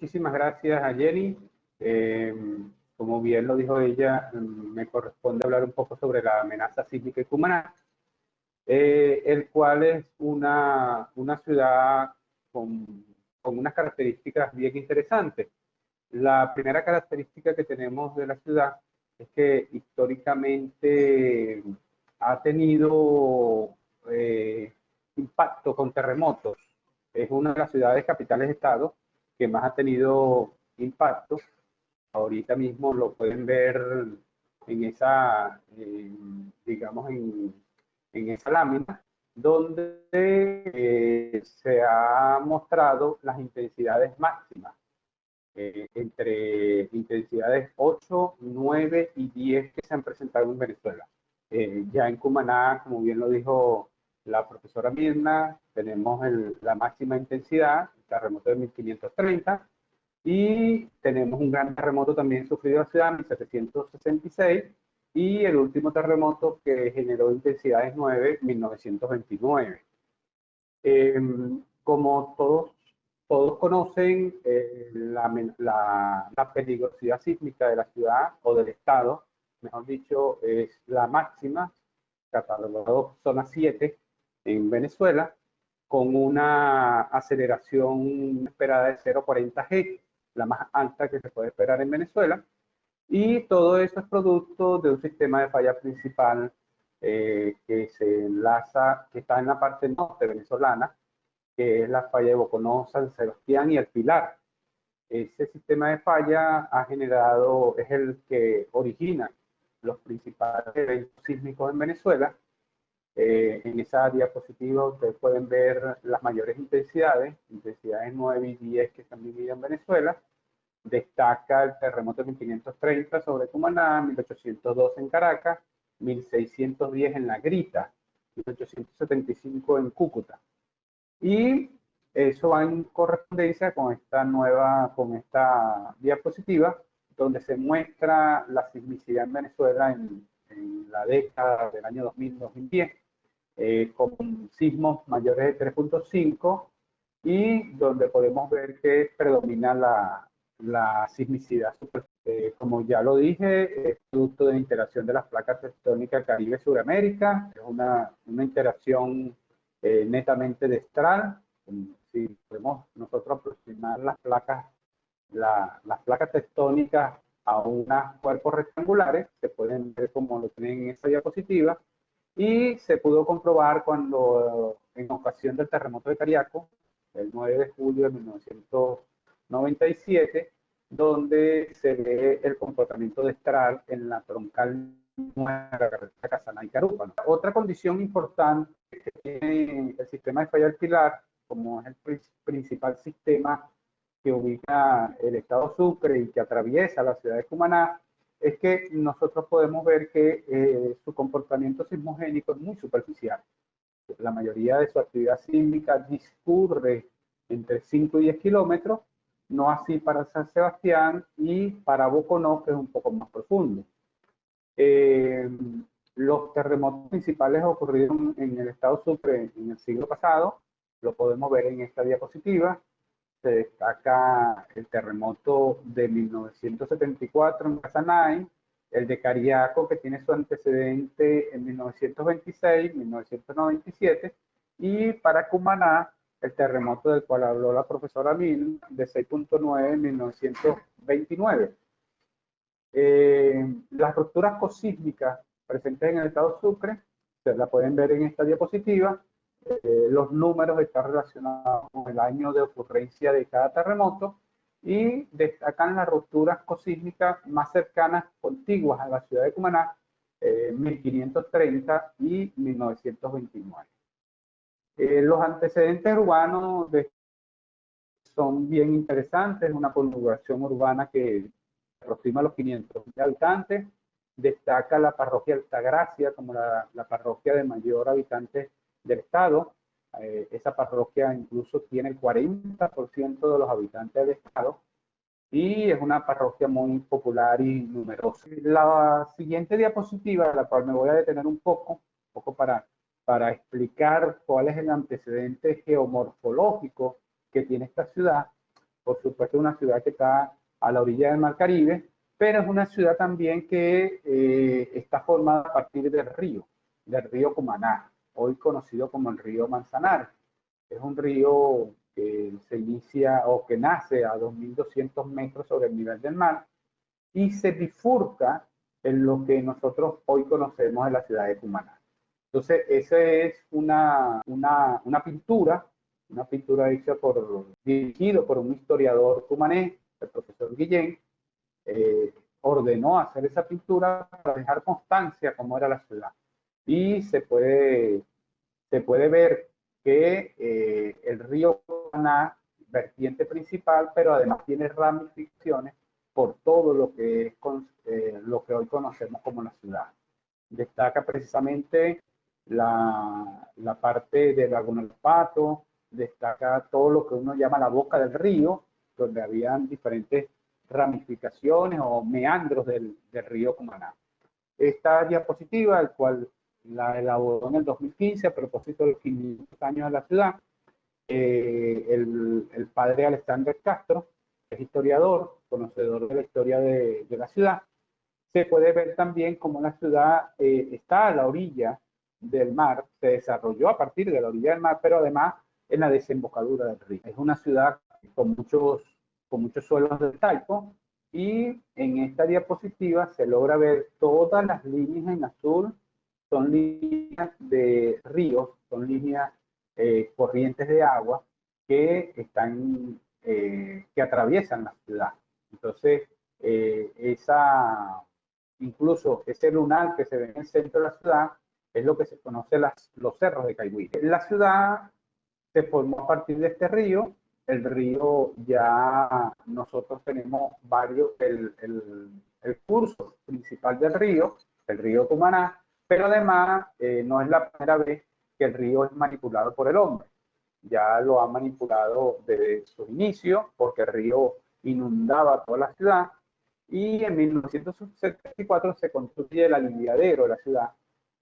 Muchísimas gracias a Jenny. Eh, Como bien lo dijo ella, me corresponde hablar un poco sobre la amenaza sísmica en Cumaná, el cual es una ciudad con, con unas características bien interesantes. La primera característica que tenemos de la ciudad es que históricamente ha tenido impacto con terremotos. Es una de las ciudades capitales de estado que más ha tenido impacto. Ahorita mismo lo pueden ver en esa, digamos, en esa lámina, donde se ha mostrado las intensidades máximas, entre intensidades 8, 9 y 10 que se han presentado en Venezuela. Ya en Cumaná, como bien lo dijo la profesora Mirna, tenemos la máxima intensidad, el terremoto de 1530, y tenemos un gran terremoto también sufrido en la ciudad en 1766, y el último terremoto que generó intensidades 9, 1929. Como todos conocen, la peligrosidad sísmica de la ciudad o del estado, mejor dicho, es la máxima, catalogado zona 7 en Venezuela, con una aceleración esperada de 0,40 G, la más alta que se puede esperar en Venezuela. Y todo eso es producto de un sistema de falla principal que se enlaza, que está en la parte norte venezolana, que es la falla de Boconó, San Sebastián y El Pilar. Ese sistema de falla ha generado, es el que origina los principales eventos sísmicos en Venezuela. En esa diapositiva ustedes pueden ver las mayores intensidades 9 y 10 que se han vivido en Venezuela. Destaca el terremoto de 1530 sobre Cumaná, 1812 en Caracas, 1610 en La Grita, 1875 en Cúcuta. Y eso va en correspondencia con con esta diapositiva, donde se muestra la sismicidad en Venezuela en la década del año 2000-2010, con sismos mayores de 3,5, y donde podemos ver que predomina la sismicidad. Como ya lo dije, es producto de la interacción de las placas tectónicas Caribe-Suramérica, es una interacción netamente destral. Si podemos nosotros aproximar las placas tectónicas a unos cuerpos rectangulares, se pueden ver como lo tienen en esta diapositiva, y se pudo comprobar cuando, en ocasión del terremoto de Cariaco, el 9 de julio de 1997, donde se ve el comportamiento destral en la troncal nueva de la carretera Casaná y Carúpano. Otra condición importante que tiene el sistema de falla del Pilar, como es el principal sistema que ubica el estado Sucre y que atraviesa la ciudad de Cumaná, es que nosotros podemos ver que su comportamiento sismogénico es muy superficial. La mayoría de su actividad sísmica discurre entre 5 y 10 kilómetros, no así para San Sebastián y para Boconó, que es un poco más profundo. Los terremotos principales ocurrieron en el estado Sucre en el siglo pasado, lo podemos ver en esta diapositiva. Se destaca el terremoto de 1974 en Casanay, el de Cariaco, que tiene su antecedente en 1926, 1997, y para Cumaná, el terremoto del cual habló la profesora Mil, de 6,9 en 1929. Las rupturas cosísmicas presentes en el estado Sucre, se la pueden ver en esta diapositiva. Los números están relacionados con el año de ocurrencia de cada terremoto, y destacan las rupturas cosísmicas más cercanas, contiguas a la ciudad de Cumaná, 1530 y 1929. Los antecedentes urbanos son bien interesantes. Una configuración urbana que aproxima a los 500.000 habitantes. Destaca la parroquia Altagracia como la parroquia de mayor habitantes del estado. Esa parroquia incluso tiene el 40% de los habitantes del estado, y es una parroquia muy popular y numerosa. La siguiente diapositiva, la cual me voy a detener un poco para explicar cuál es el antecedente geomorfológico que tiene esta ciudad, Por supuesto, es una ciudad que está a la orilla del Mar Caribe, pero es una ciudad también que está formada a partir del río Cumaná, hoy conocido como el río Manzanares. Es un río que se inicia o que nace a 2.200 metros sobre el nivel del mar y se bifurca en lo que nosotros hoy conocemos en la ciudad de Cumaná. Entonces, esa es una pintura hecha dirigido por un historiador cumanés, el profesor Guillén. Ordenó hacer esa pintura para dejar constancia cómo era la ciudad. Y se puede ver que el río Cumaná, vertiente principal, pero además tiene ramificaciones por todo lo que es lo que hoy conocemos como la ciudad. Destaca precisamente la parte de Laguna del Pato, destaca todo lo que uno llama la boca del río, donde habían diferentes ramificaciones o meandros del río Cumaná. Esta diapositiva, el cual la elaboró en el 2015 a propósito de los 500 años de la ciudad, el padre Alexander Castro, que es historiador, conocedor de la historia de la ciudad. Se puede ver también cómo la ciudad está a la orilla del mar, se desarrolló a partir de la orilla del mar, pero además en la desembocadura del río. Es una ciudad con muchos suelos de talco, y en esta diapositiva se logra ver todas las líneas en azul, son líneas de ríos, son líneas corrientes de agua que que atraviesan la ciudad. Entonces, incluso ese lunar que se ve en el centro de la ciudad es lo que se conoce los cerros de Caigüire. La ciudad se formó a partir de este río. El río ya nosotros tenemos el curso principal del río, el río Cumaná, pero además no es la primera vez que el río es manipulado por el hombre. Ya lo ha manipulado desde su inicio, porque el río inundaba toda la ciudad, y en 1974 se construye el aliviadero de la ciudad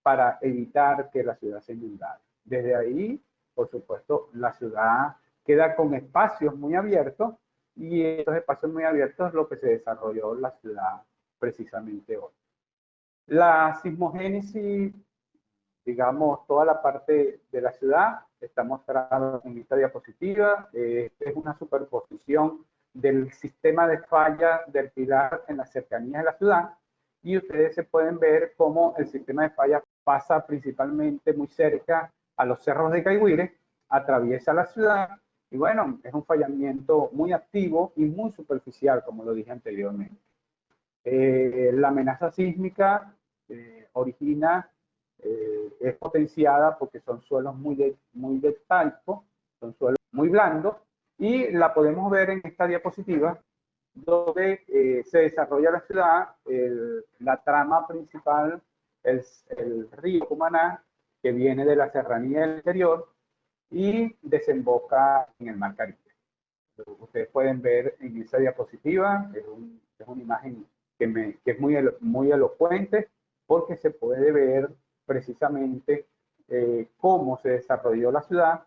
para evitar que la ciudad se inundara. Desde ahí, por supuesto, la ciudad queda con espacios muy abiertos, y estos espacios muy abiertos es lo que se desarrolló en la ciudad precisamente hoy. La sismogénesis, digamos, toda la parte de la ciudad está mostrada en esta diapositiva. Es una superposición del sistema de falla del Pilar en las cercanías de la ciudad, y ustedes se pueden ver cómo el sistema de falla pasa principalmente muy cerca a los cerros de Caigüire, atraviesa la ciudad, y bueno, es un fallamiento muy activo y muy superficial, como lo dije anteriormente. La amenaza sísmica es potenciada porque son suelos muy de talco, son suelos muy blandos, y la podemos ver en esta diapositiva, donde se desarrolla la ciudad, la trama principal, el río Cumaná, que viene de la serranía del interior y desemboca en el Mar Caribe. Ustedes pueden ver en esa diapositiva, es una imagen que es muy elocuente, porque se puede ver precisamente cómo se desarrolló la ciudad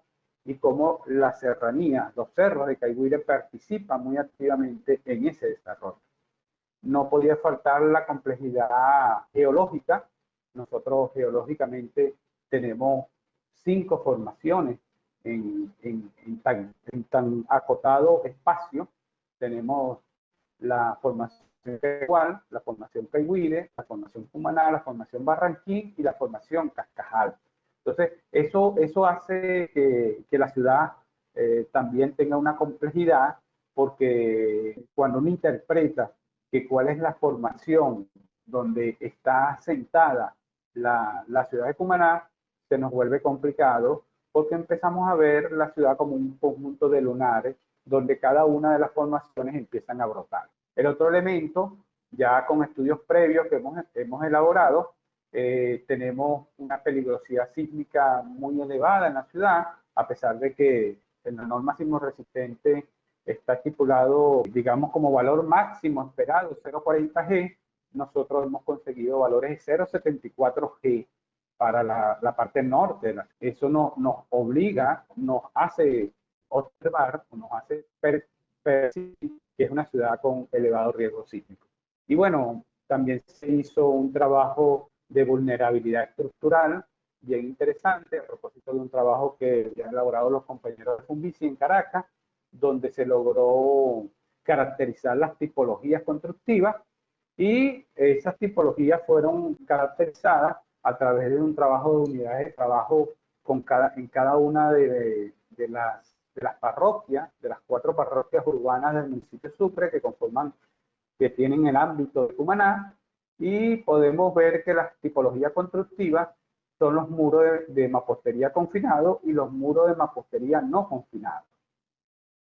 y cómo la serranía, los cerros de Caigüire participan muy activamente en ese desarrollo. No podía faltar la complejidad geológica. Nosotros geológicamente tenemos 5 formaciones en tan acotado espacio. Tenemos la formación igual, la formación Caigüire, la formación Cumaná, la formación Barranquín y la formación Cascajal. Entonces, eso hace que la ciudad también tenga una complejidad, porque cuando uno interpreta que cuál es la formación donde está sentada la ciudad de Cumaná, se nos vuelve complicado, porque empezamos a ver la ciudad como un conjunto de lunares, donde cada una de las formaciones empiezan a brotar. El otro elemento, ya con estudios previos que hemos elaborado, tenemos una peligrosidad sísmica muy elevada en la ciudad, a pesar de que en la norma sismo resistente está estipulado, digamos, como valor máximo esperado 0,40 G. Nosotros hemos conseguido valores de 0,74 G para la parte norte. Eso nos obliga, nos hace observar, nos hace que es una ciudad con elevado riesgo sísmico. Y bueno, también se hizo un trabajo de vulnerabilidad estructural bien interesante, a propósito de un trabajo que han elaborado los compañeros de Funvici en Caracas, donde se logró caracterizar las tipologías constructivas y esas tipologías fueron caracterizadas a través de un trabajo de unidades de trabajo en cada una de las parroquias, de las 4 parroquias urbanas del municipio de Sucre que tienen el ámbito de Cumaná, y podemos ver que las tipologías constructivas son los muros de mampostería confinado y los muros de mampostería no confinado.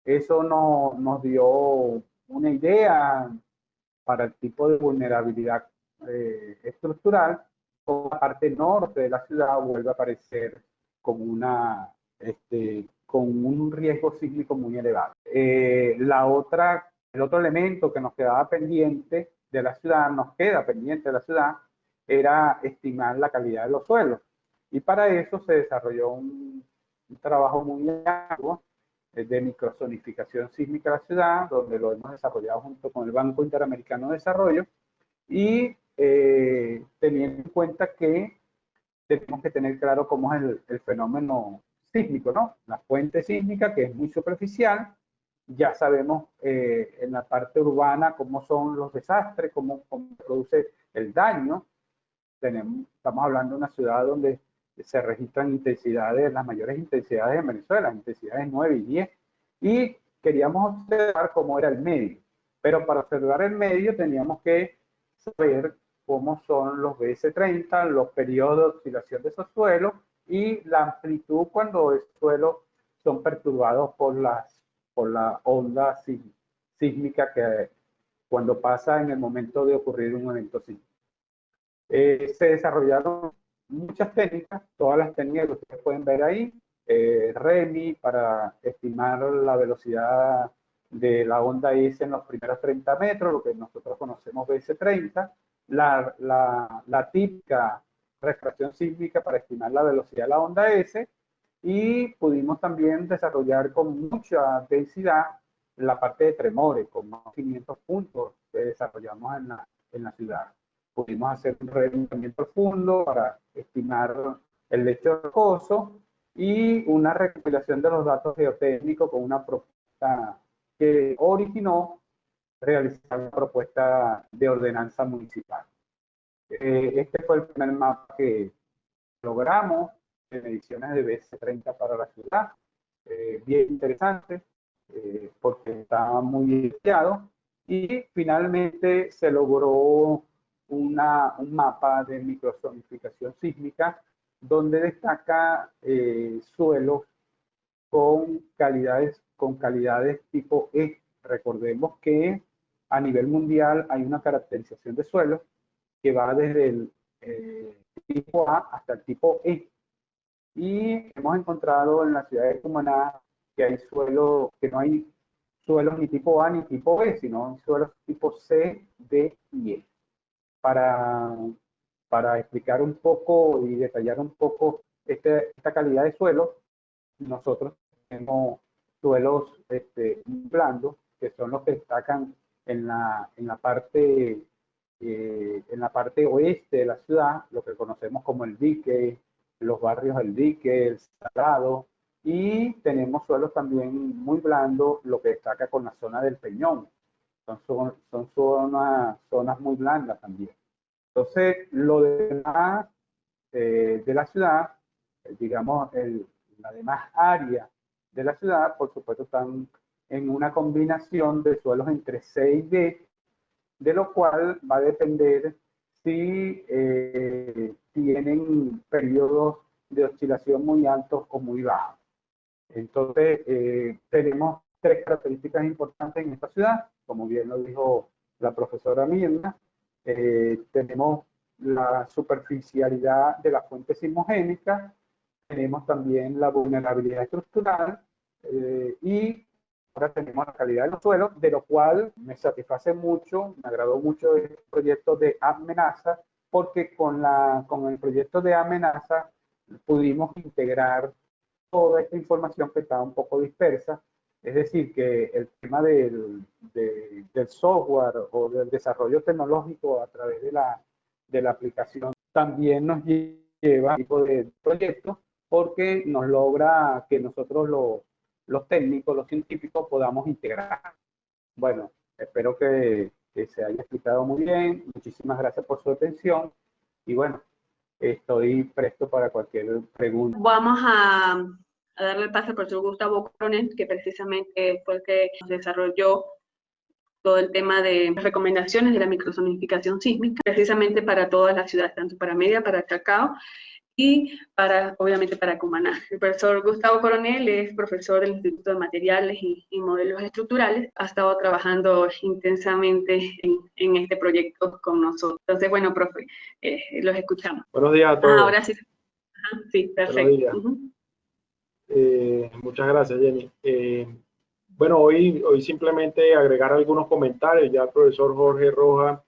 Eso nos dio una idea para el tipo de vulnerabilidad estructural. Con la parte norte de la ciudad vuelve a aparecer con con un riesgo sísmico muy elevado. El otro elemento que nos quedaba pendiente de la ciudad, era estimar la calidad de los suelos. Y para eso se desarrolló un trabajo muy largo de microzonificación sísmica de la ciudad, donde lo hemos desarrollado junto con el Banco Interamericano de Desarrollo, y teniendo en cuenta que tenemos que tener claro cómo es el fenómeno sísmico, ¿no? La fuente sísmica, que es muy superficial. Ya sabemos en la parte urbana cómo son los desastres, cómo se produce el daño. Estamos hablando de una ciudad donde se registran intensidades, las mayores intensidades en Venezuela, intensidades 9 y 10, y queríamos observar cómo era el medio. Pero para observar el medio teníamos que saber cómo son los BS30, los periodos de oscilación de esos suelos y la amplitud cuando esos suelos son perturbados por la onda sísmica que cuando pasa en el momento de ocurrir un evento sísmico. Se desarrollaron muchas técnicas, todas las técnicas que ustedes pueden ver ahí, REMI para estimar la velocidad de la onda S en los primeros 30 metros, lo que nosotros conocemos BS30, la típica refracción sísmica para estimar la velocidad de la onda S, y pudimos también desarrollar con mucha densidad la parte de tremores, con más de 500 puntos que desarrollamos en la ciudad. Pudimos hacer un REMI también profundo para estimar el lecho rocoso y una recopilación de los datos geotécnicos con una propuesta que originó realizar una propuesta de ordenanza municipal. Este fue el primer mapa que logramos en ediciones de BS30 para la ciudad. Bien interesante porque estaba muy detallado, y finalmente se logró un mapa de microzonificación sísmica donde destaca suelos con calidades tipo E. Recordemos que a nivel mundial hay una caracterización de suelos que va desde el tipo A hasta el tipo E. Y hemos encontrado en la ciudad de Cumaná que hay suelos, que no hay suelos ni tipo A ni tipo B, sino suelos tipo C, D y E. Para explicar un poco y detallar un poco esta calidad de suelos, nosotros tenemos suelos blandos, que son los que destacan en la parte oeste de la ciudad, lo que conocemos como el dique, los barrios del dique, el Salado, y tenemos suelos también muy blandos, lo que destaca con la zona del Peñón. Son zonas muy blandas también. Entonces, lo demás de la ciudad, digamos, la demás área de la ciudad, por supuesto, están en una combinación de suelos entre C y D, de lo cual va a depender si tienen periodos de oscilación muy altos o muy bajos. Entonces, tenemos 3 características importantes en esta ciudad, como bien lo dijo la profesora Mirna. Tenemos la superficialidad de la fuente sismogénica, tenemos también la vulnerabilidad estructural y ahora tenemos la calidad de los suelos, de lo cual me satisface mucho, me agradó mucho el proyecto de amenaza, porque con el proyecto de amenaza pudimos integrar toda esta información que estaba un poco dispersa Es decir, que el tema del software o del desarrollo tecnológico a través de la aplicación también nos lleva a este tipo de proyectos porque nos logra que nosotros los técnicos, los científicos podamos integrar. Bueno, espero que se haya explicado muy bien. Muchísimas gracias por su atención y bueno, estoy presto para cualquier pregunta. Vamos a darle el pase al profesor Gustavo Coronel, que precisamente fue el que nos desarrolló todo el tema de recomendaciones de la microzonificación sísmica, precisamente para todas las ciudades, tanto para Mérida, para Chacao y obviamente para Cumaná. El profesor Gustavo Coronel es profesor del Instituto de Materiales y Modelos Estructurales, ha estado trabajando intensamente en este proyecto con nosotros. Entonces, bueno, profe, los escuchamos. Buenos días a todos. Ahora sí. Sí, perfecto. Buenos días. Muchas gracias, Jenny. Bueno, hoy simplemente agregar algunos comentarios. Ya el profesor Jorge Rojas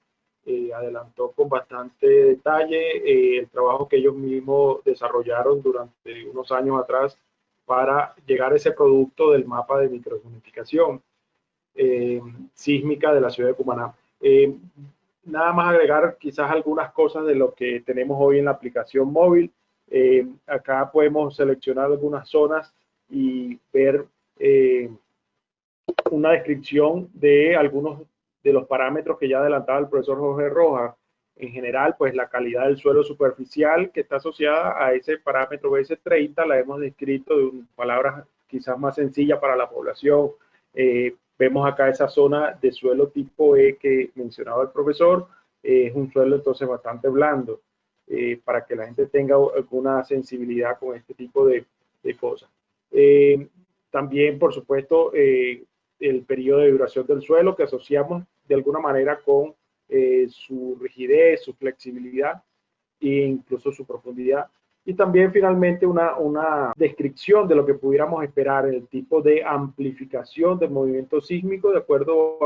adelantó con bastante detalle el trabajo que ellos mismos desarrollaron durante unos años atrás para llegar a ese producto del mapa de microzonificación sísmica de la ciudad de Cumaná. Nada más agregar quizás algunas cosas de lo que tenemos hoy en la aplicación móvil. Acá podemos seleccionar algunas zonas y ver una descripción de algunos de los parámetros que ya adelantaba el profesor Jorge Rojas. En general, pues la calidad del suelo superficial que está asociada a ese parámetro BS30 la hemos descrito de palabras quizás más sencillas para la población. Vemos acá esa zona de suelo tipo E que mencionaba el profesor. Es un suelo entonces bastante blando para que la gente tenga alguna sensibilidad con este tipo de cosas. También, por supuesto, el periodo de duración del suelo que asociamos de alguna manera con su rigidez, su flexibilidad e incluso su profundidad. Y también finalmente una descripción de lo que pudiéramos esperar, el tipo de amplificación del movimiento sísmico de acuerdo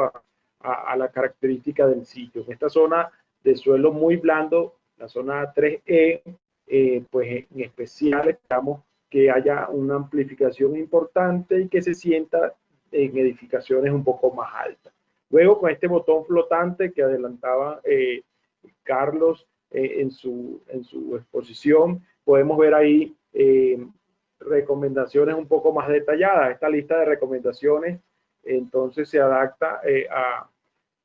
a la característica del sitio. En esta zona de suelo muy blando, la zona 3E, pues en especial esperamos que haya una amplificación importante y que se sienta en edificaciones un poco más altas. Luego, con este botón flotante que adelantaba Carlos en su exposición, podemos ver ahí recomendaciones un poco más detalladas. Esta lista de recomendaciones entonces se adapta a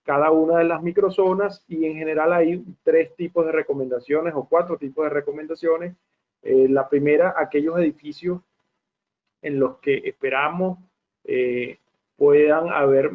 cada una de las microzonas y en general hay 3 tipos de recomendaciones o 4 tipos de recomendaciones. La primera, aquellos edificios en los que esperamos puedan haber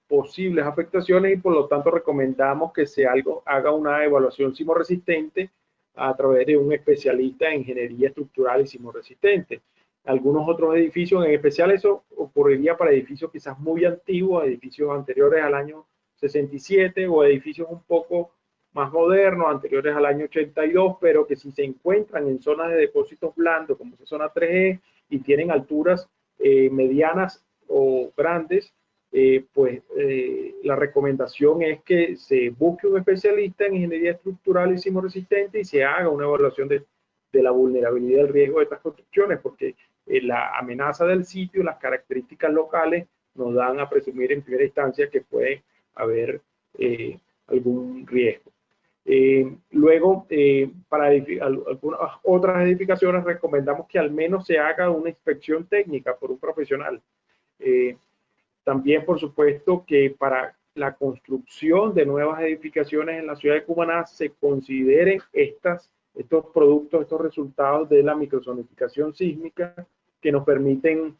posibles afectaciones y por lo tanto recomendamos que se haga una evaluación sismorresistente a través de un especialista en ingeniería estructural y sismorresistente. Algunos otros edificios, en especial eso ocurriría para edificios quizás muy antiguos, edificios anteriores al año 67 o edificios un poco más modernos, anteriores al año 82, pero que si se encuentran en zonas de depósitos blandos, como esa zona 3E, y tienen alturas medianas o grandes, la recomendación es que se busque un especialista en ingeniería estructural y sismorresistente y se haga una evaluación de la vulnerabilidad y el riesgo de estas construcciones, porque la amenaza del sitio, las características locales nos dan a presumir en primera instancia que puede haber algún riesgo. Luego, para algunas otras edificaciones recomendamos que al menos se haga una inspección técnica por un profesional. También, por supuesto, que para la construcción de nuevas edificaciones en la ciudad de Cumaná se consideren estos productos, estos resultados de la microzonificación sísmica que nos permiten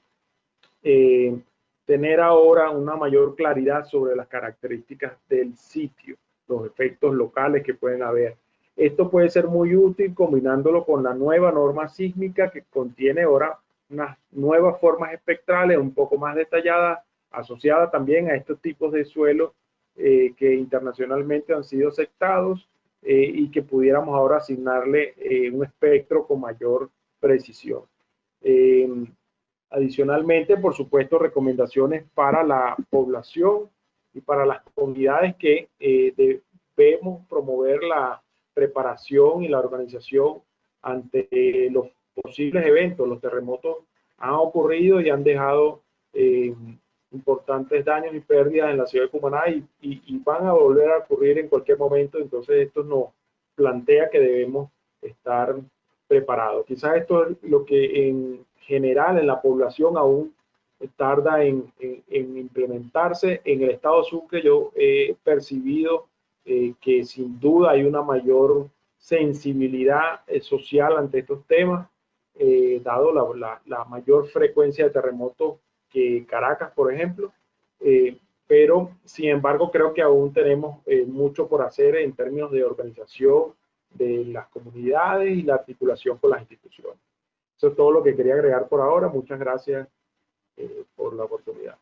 tener ahora una mayor claridad sobre las características del sitio, los efectos locales que pueden haber. Esto puede ser muy útil combinándolo con la nueva norma sísmica que contiene ahora unas nuevas formas espectrales un poco más detalladas, asociadas también a estos tipos de suelo que internacionalmente han sido aceptados y que pudiéramos ahora asignarle un espectro con mayor precisión. Adicionalmente, por supuesto, recomendaciones para la población y para las comunidades que debemos promover la preparación y la organización ante los posibles eventos. Los terremotos han ocurrido y han dejado importantes daños y pérdidas en la ciudad de Cumaná y van a volver a ocurrir en cualquier momento. Entonces esto nos plantea que debemos estar preparados. Quizás esto es lo que en general en la población aún tarda en implementarse. En el estado Sucre yo he percibido que sin duda hay una mayor sensibilidad social ante estos temas, dado la mayor frecuencia de terremotos que Caracas, por ejemplo, pero sin embargo creo que aún tenemos mucho por hacer en términos de organización de las comunidades y la articulación con las instituciones. Eso es todo lo que quería agregar por ahora. Muchas gracias por la oportunidad.